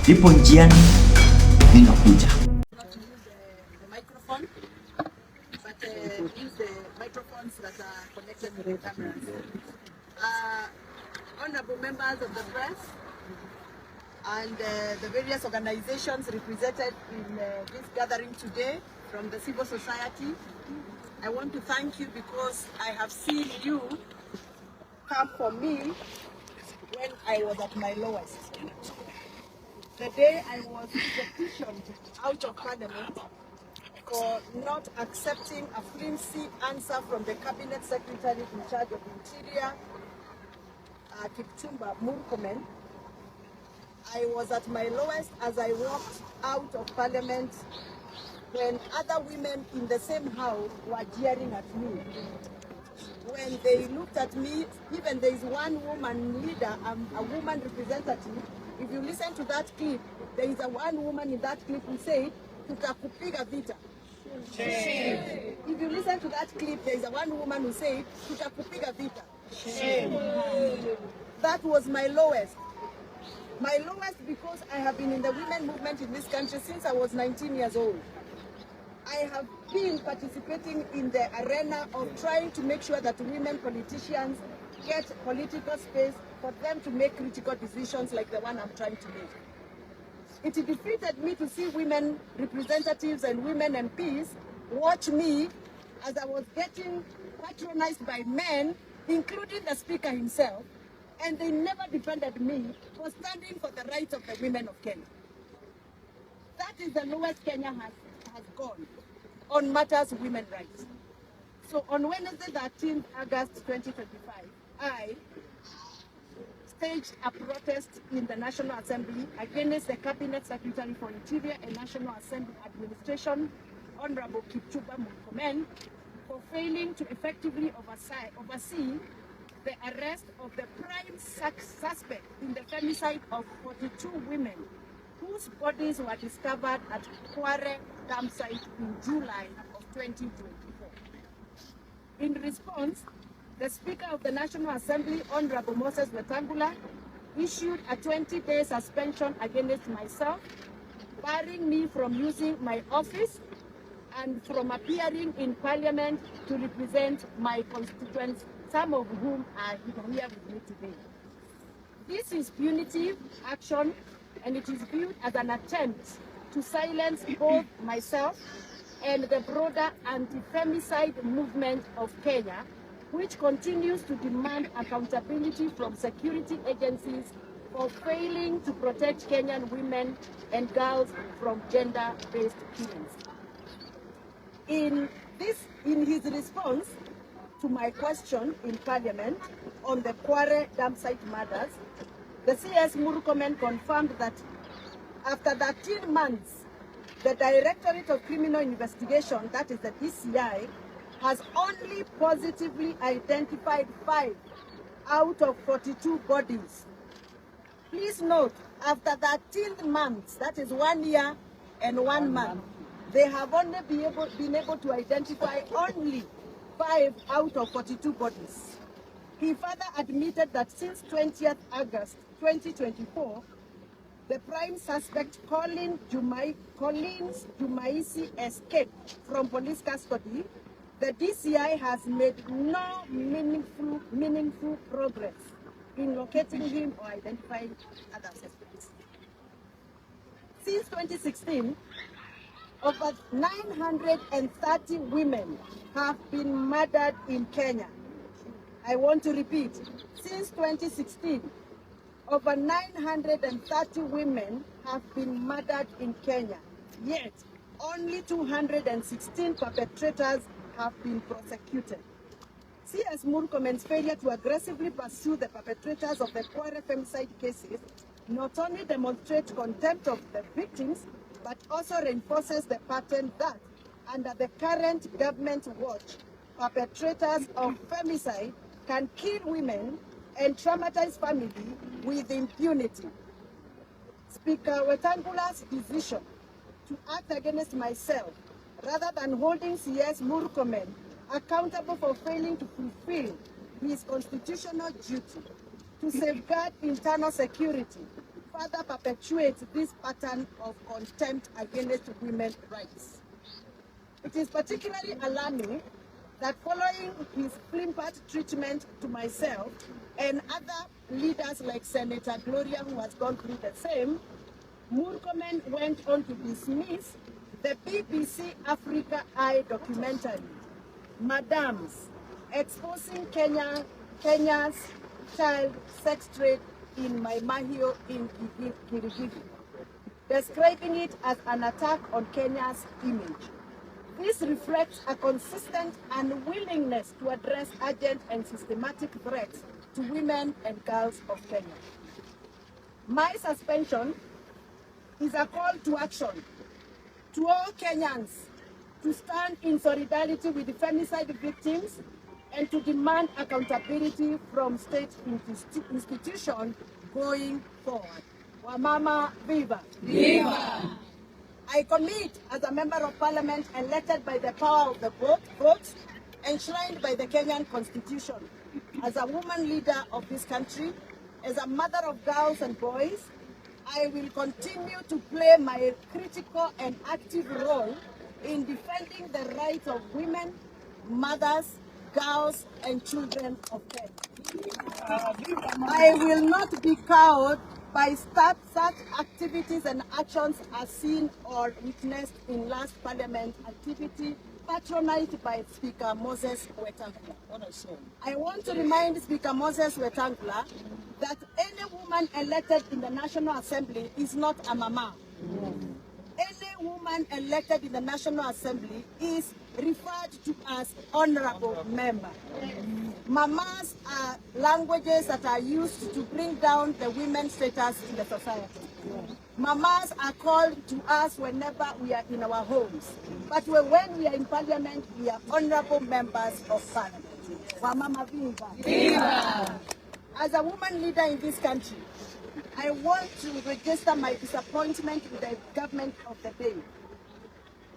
lipo njiani linakuja. Honorable members of the press and the various organizations represented in this gathering today from the civil society, I want to thank you because I have seen you come for me when I was at my lowest. The day I was petitioned out of Parliament for not accepting a flimsy answer from the Cabinet Secretary in charge of Interior, Kumewaka, I was at my lowest as I walked out of Parliament when other women in the same house were jeering at me. When they looked at me, even there is one woman leader, a woman representative. If you listen to that clip, there is one woman in that clip who said, "Tutakupiga vita." Shame. If you listen to that clip, there is one woman who said, "Tutakupiga vita." Shame. That was my lowest. My lowest because I have been in the women movement in this country since I was 19 years old. I have been participating in the arena of trying to make sure that women politicians get political space for them to make critical decisions like the one I'm trying to make. It defeated me to see women representatives and women MPs watch me as I was getting patronized by men, including the speaker himself, and they never defended me for standing for the rights of the women of Kenya. That is the lowest Kenya has gone on matters of women's rights. So on Wednesday, 13th August 2025, I staged a protest in the National Assembly against the Cabinet Secretary for Interior and National Assembly Administration, Honorable Wamuchomba, for failing to effectively oversee the arrest of the prime suspect in the femicide of 42 women whose bodies were discovered at Kumewaka campsite in July of 2024. In response, the Speaker of the National Assembly, Honorable WETANGULA, issued a 20-day suspension against myself, barring me from using my office and from appearing in Parliament to represent my constituents, some of whom are here with me today. This is punitive action, and it is viewed as an attempt to silence both myself and the broader anti-femicide movement of Kenya, which continues to demand accountability from security agencies for failing to protect Kenyan women and girls from gender-based killings. In his response to my question in Parliament on the Kumewaka campsite murders, the CS Murkomen confirmed that after 13 months, the Directorate of Criminal Investigation, that is the DCI, has only positively identified 5 out of 42 bodies. Please note, after 13 months, that is 1 year and 1 month, they have only been able to identify only 5 out of 42 bodies. He further admitted that since 20th August 2024, the prime suspect Collins Jumaisi escaped from police custody. The DCI has made no meaningful progress in locating him or identifying other suspects. Since 2016, over 930 women have been murdered in Kenya. I want to repeat, since 2016, over 930 women have been murdered in Kenya, yet only 216 perpetrators have been prosecuted. CS Murkomen's failure to aggressively pursue the perpetrators of the Kumewaka femicide cases not only demonstrates contempt of the victims, but also reinforces the pattern that, under the current government watch, perpetrators of femicide can kill women and traumatize families with impunity. Speaker WETANGULA's decision to act against myself, rather than holding CS Murkomen accountable for failing to fulfill his constitutional duty to safeguard internal security, further perpetuates this pattern of contempt against women's rights. It is particularly alarming that following his flippant treatment to myself and other leaders like Senator Gloria, who has gone through the same, Murkomen went on to dismiss the BBC Africa Eye documentary, Madams, exposing Kenya's child sex trade in Maimahio in Kirigiri, describing it as an attack on Kenya's image. This reflects a consistent unwillingness to address urgent and systematic threats to women and girls of Kenya. My suspension is a call to action to all Kenyans to stand in solidarity with the femicide victims and to demand accountability from state institutions going forward. Wamama Viva! Viva! I commit as a member of parliament elected by the power of the vote, enshrined by the Kenyan Constitution, as a woman leader of this country, as a mother of girls and boys, I will continue to play my critical and active role in defending the rights of women, mothers, girls, and children of Kenya. I will not be cowed by such activities and actions as seen or witnessed in last parliament activity patronized by Speaker Moses Wetangula. I want to remind Speaker Moses Wetangula that any woman elected in the National Assembly is not a mama. Any woman elected in the National Assembly is referred to as honorable member. Mamas are languages that are used to bring down the women's status in the society. Mamas are called to us whenever we are in our homes. But when we are in parliament, we are honorable members of parliament. Wamama Viva! Viva! As a woman leader in this country, I want to register my disappointment with the government of the day.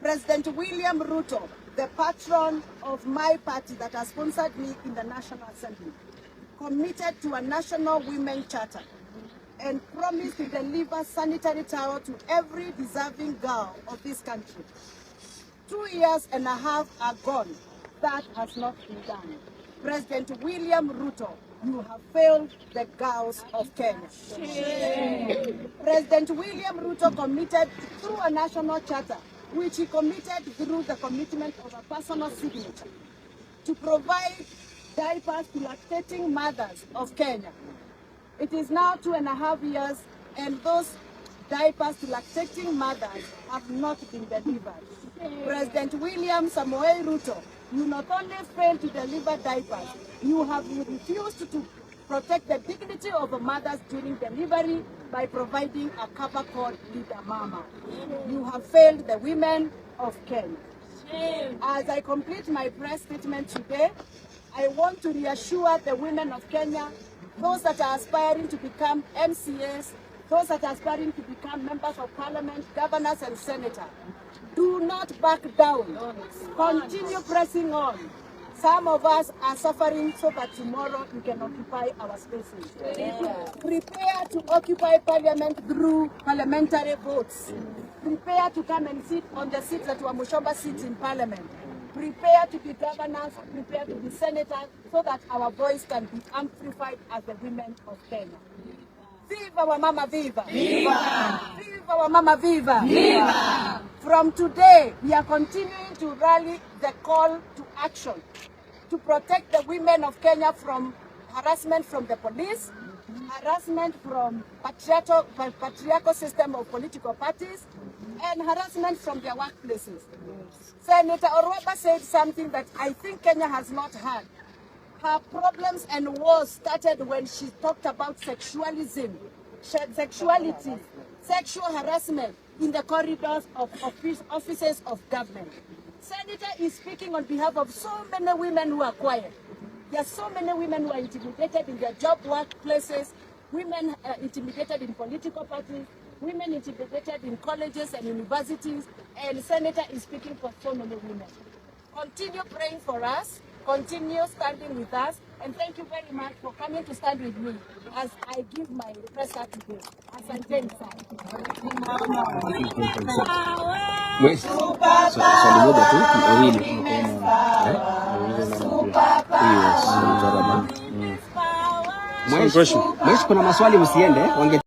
President William Ruto, the patron of my party that has sponsored me in the National Assembly, committed to a national women charter and promised to deliver sanitary towel to every deserving girl of this country. 2.5 years are gone. That has not been done. President William Ruto, you have failed the girls of Kenya. Shame. President William Ruto committed through a national charter, which he committed through the commitment of a personal signature, to provide diapers to lactating mothers of Kenya. It is now 2.5 years, and those diapers to lactating mothers have not been delivered. President William Samoei Ruto, you not only failed to deliver diapers, you have refused to protect the dignity of the mothers during delivery by providing a cover called Leader Mama. You have failed the women of Kenya. As I complete my press statement today, I want to reassure the women of Kenya, those that are aspiring to become MCAs, those that are aspiring to become members of parliament, governors and senators, do not back down. Continue pressing on. Some of us are suffering so that tomorrow we can occupy our spaces. Prepare to occupy parliament through parliamentary votes. Prepare to come and sit on the seats that Wamuchomba sits in parliament. Prepare to be governors, prepare to be senators, so that our voice can be amplified as the women of Kenya. Viva Wamama Viva! Viva! Viva Wamama Viva! Viva! From today, we are continuing to rally the call to action to protect the women of Kenya from harassment from the police, harassment from patriarchal system of political parties, and harassment from their workplaces. Senator Orwaba said something that I think Kenya has not heard. Her problems and wars started when she talked about sexuality, sexual harassment in the corridors of offices of government. Senator is speaking on behalf of so many women who are quiet. There are so many women who are intimidated in their job workplaces, women intimidated in political parties, women intimidated in colleges and universities, and Senator is speaking for so many women. Continue praying for us. continue standing with us, and thank you very much for coming to stand with me as I give my press certificate. Asanteni sana. Swali moja tu wawili. Mweshi, kuna maswali msiende.